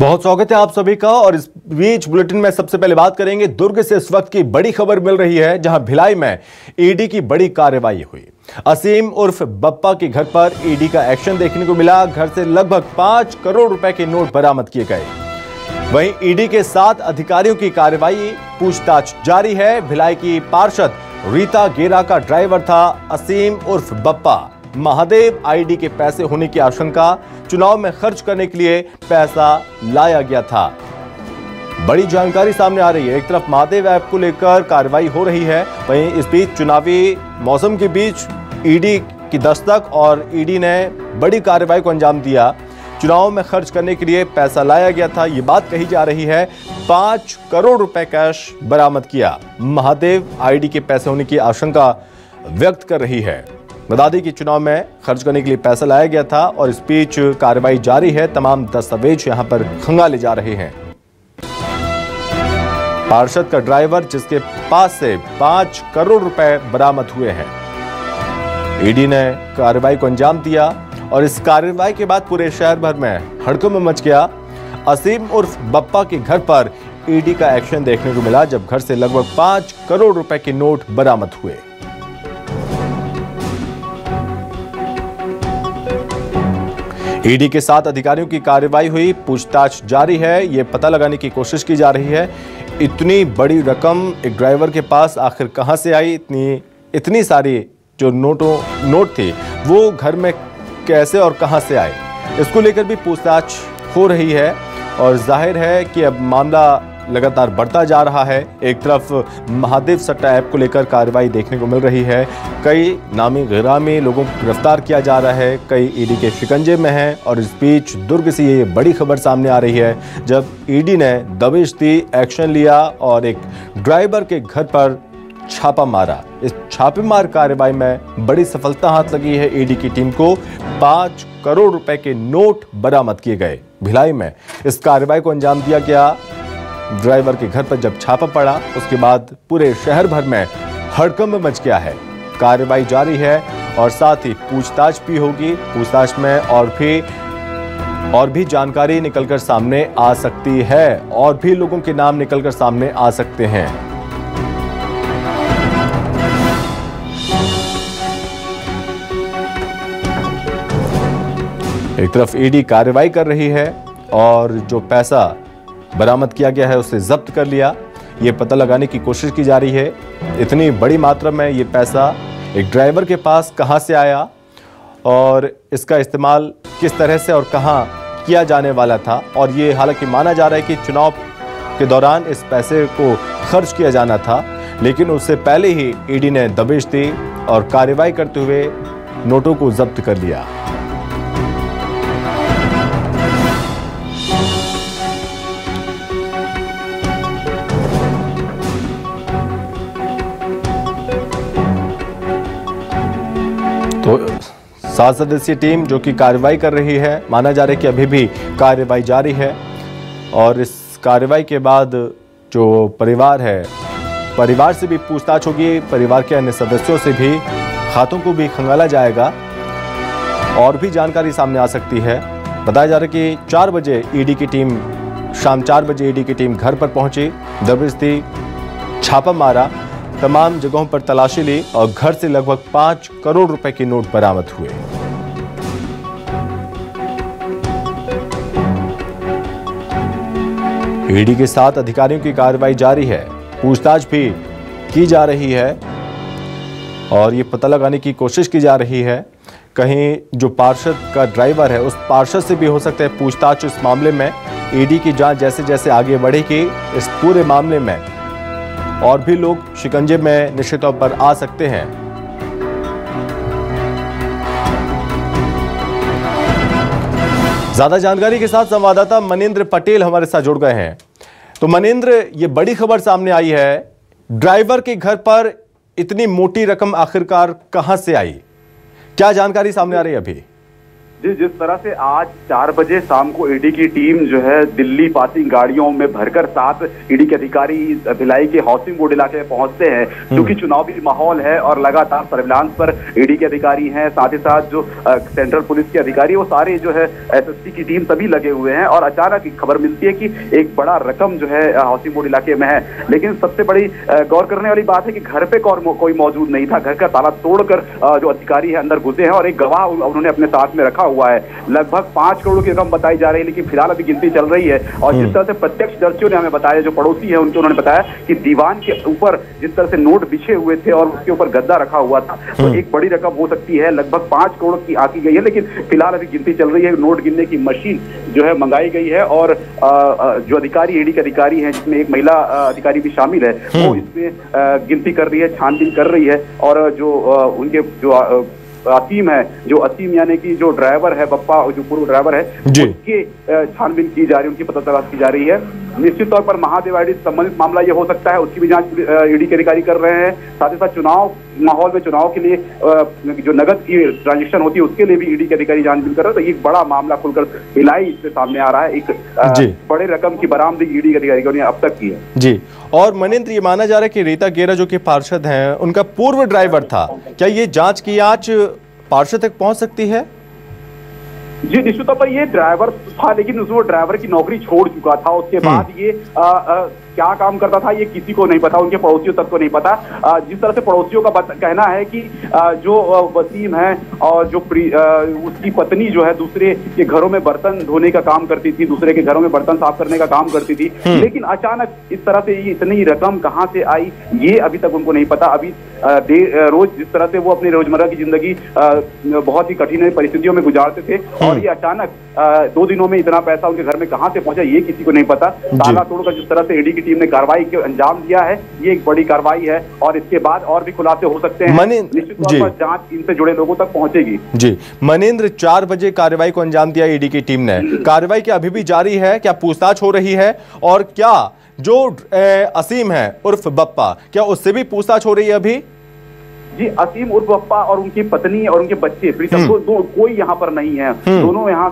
बहुत स्वागत है आप सभी का। और इस बीच बुलेटिन में सबसे पहले बात करेंगे दुर्ग से इस वक्त की बड़ी खबर मिल रही है, जहां भिलाई में ईडी की बड़ी कार्रवाई हुई। असीम उर्फ बप्पा के घर पर ईडी का एक्शन देखने को मिला। घर से लगभग 5 करोड़ रुपए के नोट बरामद किए गए। वहीं ईडी के 7 अधिकारियों की कार्रवाई, पूछताछ जारी है। भिलाई की पार्षद रीता गेरा का ड्राइवर था असीम उर्फ बप्पा। महादेव आईडी के पैसे होने की आशंका, चुनाव में खर्च करने के लिए पैसा लाया गया था। बड़ी जानकारी सामने आ रही है। एक तरफ महादेव ऐप को लेकर कार्रवाई हो रही है, वहीं इस बीच चुनावी मौसम के बीच ईडी की दस्तक और ईडी ने बड़ी कार्रवाई को अंजाम दिया। चुनाव में खर्च करने के लिए पैसा लाया गया था, ये बात कही जा रही है। 5 करोड़ रुपए कैश बरामद किया। महादेव आईडी के पैसे होने की आशंका व्यक्त कर रही है। बता दें कि चुनाव में खर्च करने के लिए पैसा लाया गया था और इस बीच कार्रवाई जारी है। तमाम दस्तावेज यहां पर खंगाले जा रहे हैं। पार्षद का ड्राइवर जिसके पास से 5 करोड़ रुपए बरामद हुए हैं। ईडी ने कार्रवाई को अंजाम दिया और इस कार्रवाई के बाद पूरे शहर भर में हड़कंप मच गया। असीम उर्फ बप्पा के घर पर ईडी का एक्शन देखने को मिला, जब घर से लगभग 5 करोड़ रुपए के नोट बरामद हुए। ईडी के 7 अधिकारियों की कार्रवाई हुई, पूछताछ जारी है। यह पता लगाने की कोशिश की जा रही है इतनी बड़ी रकम एक ड्राइवर के पास आखिर कहां से आई। इतनी सारी जो नोट थे वो घर में कैसे और कहां से आए, इसको लेकर भी पूछताछ हो रही है। और जाहिर है कि अब मामला लगातार बढ़ता जा रहा है। एक तरफ महादेव सट्टा ऐप को लेकर कार्रवाई देखने को मिल रही है। कई नामी गिरामी लोगों को गिरफ्तार किया जा रहा है, कई ईडी के शिकंजे में हैं। और इस बीच दुर्ग से ये बड़ी खबर सामने आ रही है, जब ईडी ने दबिश दी, एक्शन लिया और एक ड्राइवर के घर पर छापा मारा। इस छापेमार कार्रवाई में बड़ी सफलता हाथ लगी है ईडी की टीम को। 5 करोड़ रुपए के नोट बरामद किए गए। भिलाई में इस कार्रवाई को अंजाम दिया गया। ड्राइवर के घर पर जब छापा पड़ा, उसके बाद पूरे शहर भर में हड़कंप मच गया है। कार्रवाई जारी है और साथ ही पूछताछ भी होगी। पूछताछ में और भी जानकारी निकलकर सामने आ सकती है, और भी लोगों के नाम निकलकर सामने आ सकते हैं। एक तरफ ईडी कार्रवाई कर रही है और जो पैसा बरामद किया गया है उसे जब्त कर लिया। ये पता लगाने की कोशिश की जा रही है इतनी बड़ी मात्रा में ये पैसा एक ड्राइवर के पास कहां से आया और इसका इस्तेमाल किस तरह से और कहां किया जाने वाला था। और ये हालांकि माना जा रहा है कि चुनाव के दौरान इस पैसे को खर्च किया जाना था, लेकिन उससे पहले ही ईडी ने दबिश दी और कार्रवाई करते हुए नोटों को जब्त कर लिया। तो 7 सदस्यीय टीम जो कि कार्रवाई कर रही है, माना जा रहा है कि अभी भी कार्रवाई जारी है। और इस कार्रवाई के बाद जो परिवार है, परिवार से भी पूछताछ होगी, परिवार के अन्य सदस्यों से भी, खातों को भी खंगाला जाएगा और भी जानकारी सामने आ सकती है। बताया जा रहा है कि 4 बजे ईडी की टीम, शाम 4 बजे ईडी की टीम घर पर पहुंची, दबिश दी, छापा मारा, तमाम जगहों पर तलाशी ली और घर से लगभग 5 करोड़ रुपए के नोट बरामद हुए। ईडी के 7 अधिकारियों की कार्रवाई जारी है, पूछताछ भी की जा रही है और ये पता लगाने की कोशिश की जा रही है कहीं जो पार्षद का ड्राइवर है उस पार्षद से भी हो सकता है पूछताछ इस मामले में। ईडी की जांच जैसे जैसे आगे बढ़ेगी, इस पूरे मामले में और भी लोग शिकंजे में निश्चित तौर पर आ सकते हैं। ज्यादा जानकारी के साथ संवाददाता मनिंद्र पटेल हमारे साथ जुड़ गए हैं। तो मनिंद्र, ये बड़ी खबर सामने आई है, ड्राइवर के घर पर इतनी मोटी रकम आखिरकार कहां से आई, क्या जानकारी सामने आ रही है अभी? जी, जिस तरह से आज 4 बजे शाम को ईडी की टीम जो है दिल्ली पासिंग गाड़ियों में भरकर 7 ईडी के अधिकारी भिलाई के हाउसिंग बोर्ड इलाके में पहुंचते हैं, क्योंकि चुनावी माहौल है और लगातार सर्विलांस पर ईडी के अधिकारी हैं, साथ ही साथ जो सेंट्रल पुलिस के अधिकारी वो सारे जो है एसएसटी की टीम सभी लगे हुए हैं। और अचानक खबर मिलती है कि एक बड़ा रकम जो है हाउसिंग बोर्ड इलाके में है। लेकिन सबसे बड़ी गौर करने वाली बात है कि घर पे कोई मौजूद नहीं था। घर का ताला तोड़कर जो अधिकारी है अंदर घुसे हैं और एक गवाह उन्होंने अपने साथ में रखा हुआ है। लगभग 5 करोड़ की रकम बताई जा रही है, लेकिन फिलहाल अभी गिनती चल रही है। और जिस तरह से प्रत्यक्षदर्शियों ने हमें बताया, जो पड़ोसी है उनको उन्होंने बताया कि दीवान के ऊपर जिस तरह से नोट बिछे हुए थे और उसके ऊपर गद्दा रखा हुआ था, तो एक बड़ी रकम हो सकती है, लगभग 5 करोड़ की आंकी गई है। लेकिन फिलहाल अभी गिनती चल रही है। नोट गिनने की मशीन जो है मंगाई गई है और जो अधिकारी ईडी के अधिकारी हैं, जिसमें एक महिला अधिकारी भी शामिल है, वो इसमें गिनती कर रही है, छानबीन कर रही है। और जो उनके जो असीम है, जो असीम यानी कि जो ड्राइवर है, बप्पा जो पूर्व ड्राइवर है, उसके छानबीन की जा रही है, उनकी पता तलाश की जा रही है। निश्चित तौर पर महादेव आईडी से संबंधित मामला ये हो सकता है, उसकी भी जांच ईडी के अधिकारी कर रहे हैं। साथ ही साथ चुनाव माहौल में चुनाव के लिए जो नगद की ट्रांजेक्शन होती है उसके लिए भी ईडी के अधिकारी जांचबीन कर रहे हैं। तो एक बड़ा मामला खुलकर भिलाई इससे सामने आ रहा है। एक बड़े रकम की बरामदगी ईडी के अधिकारियों ने अब तक की है। जी, और मनिंद्र, ये माना जा रहा है कि रीता गेरा जो कि पार्षद हैं, उनका पूर्व ड्राइवर था। क्या ये जांच की आंच पार्षद तक पहुंच सकती है? जी, निश्चित तौर पर ये ड्राइवर था, लेकिन उसमें ड्राइवर की नौकरी छोड़ चुका था। उसके बाद ये क्या काम करता था ये किसी को नहीं पता, उनके पड़ोसियों तक को नहीं पता। जिस तरह से पड़ोसियों का कहना है कि जो वसीम है और जो उसकी पत्नी जो है दूसरे के घरों में बर्तन धोने का काम करती थी, दूसरे के घरों में बर्तन साफ करने का काम करती थी। लेकिन अचानक इस तरह से ये इतनी रकम कहां से आई ये अभी तक उनको नहीं पता। अभी रोज जिस तरह से वो अपनी रोजमर्रा की जिंदगी बहुत ही कठिन परिस्थितियों में गुजारते थे, और ये अचानक 2 दिनों में इतना पैसा उनके घर में कहां से पहुंचा ये किसी को नहीं पता। ताला तोड़कर जिस तरह से ईडी की टीम ने कार्रवाई के अंजाम दिया है, ये एक बड़ी कार्रवाई है और इसके बाद और भी खुलासे हो सकते हैं। निश्चित तौर पर जांच इनसे जुड़े लोगों तक पहुंचेगी। जी मनिंद्र, 4 बजे कार्रवाई को अंजाम दिया ईडी की टीम ने। कार्रवाई क्या अभी भी जारी है? क्या पूछताछ हो रही है? और क्या जो असीम है उर्फ बप्पा, क्या उससे भी पूछताछ हो रही है अभी? जी, असीम उर्फ बप्पा और उनकी पत्नी और उनके बच्चे प्रीतम को कोई यहाँ पर नहीं है। दोनों यहाँ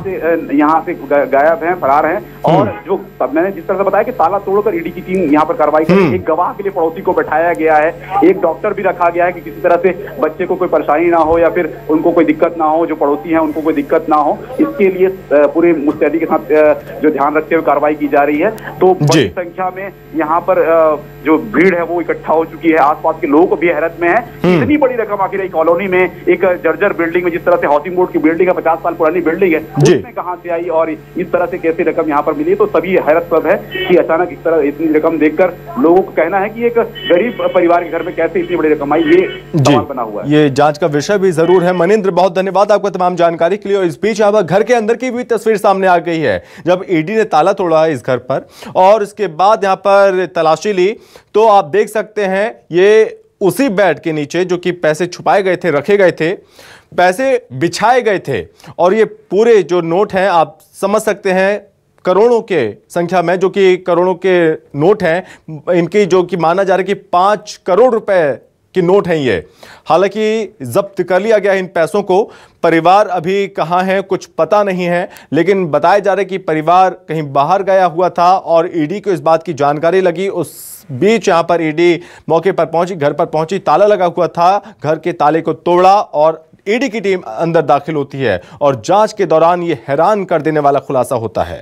से गायब हैं, फरार हैं। और जो मैंने जिस तरह से बताया कि ताला तोड़कर ईडी की टीम यहाँ पर कार्रवाई करी। एक गवाह के लिए पड़ोसी को बैठाया गया है, एक डॉक्टर भी रखा गया है कि किसी तरह से बच्चे को कोई परेशानी ना हो या फिर उनको कोई दिक्कत ना हो, जो पड़ोसी हैं उनको कोई दिक्कत ना हो, इसके लिए पूरी मुस्तैदी के साथ जो ध्यान रखते हुए कार्रवाई की जा रही है। तो बड़ी संख्या में यहाँ पर जो भीड़ है वो इकट्ठा हो चुकी है। आसपास के लोग भी हैरत में है। इतनी बड़ी रकम आखिर एक कॉलोनी में, एक जर्जर बिल्डिंग में, जिस तरह से हाउसिंग बोर्ड की बिल्डिंग है, 50 साल पुरानी बिल्डिंग है, उसमें कहां से आई और इस तरह से कैसे रकम यहां पर मिली? तो सभी हैरत है कि अचानक इस तरह इतनी रकम देखकर लोगों को कहना है कि एक गरीब परिवार के घर में कैसे इतनी बड़ी रकम आई, ये सवाल बना हुआ है। ये जांच का विषय भी जरूर है। मनिंद्र, बहुत धन्यवाद आपका तमाम जानकारी के लिए। और इस बीच अब घर के अंदर की भी तस्वीर सामने आ गई है। जब ईडी ने ताला तोड़ा इस घर पर और उसके बाद यहां पर तलाशी ली, तो आप देख सकते हैं ये उसी बेड के नीचे जो कि पैसे छुपाए गए थे, रखे गए थे, पैसे बिछाए गए थे। और ये पूरे जो नोट हैं आप समझ सकते हैं करोड़ों के संख्या में, जो कि करोड़ों के नोट हैं इनकी, जो कि माना जा रहा है कि 5 करोड़ रुपए की नोट हैं ये। हालांकि जब्त कर लिया गया है इन पैसों को। परिवार अभी कहां है कुछ पता नहीं है, लेकिन बताया जा रहा है कि परिवार कहीं बाहर गया हुआ था और ईडी को इस बात की जानकारी लगी। उस बीच यहां पर ईडी मौके पर पहुंची, घर पर पहुंची, ताला लगा हुआ था, घर के ताले को तोड़ा और ईडी की टीम अंदर दाखिल होती है और जांच के दौरान यह हैरान कर देने वाला खुलासा होता है।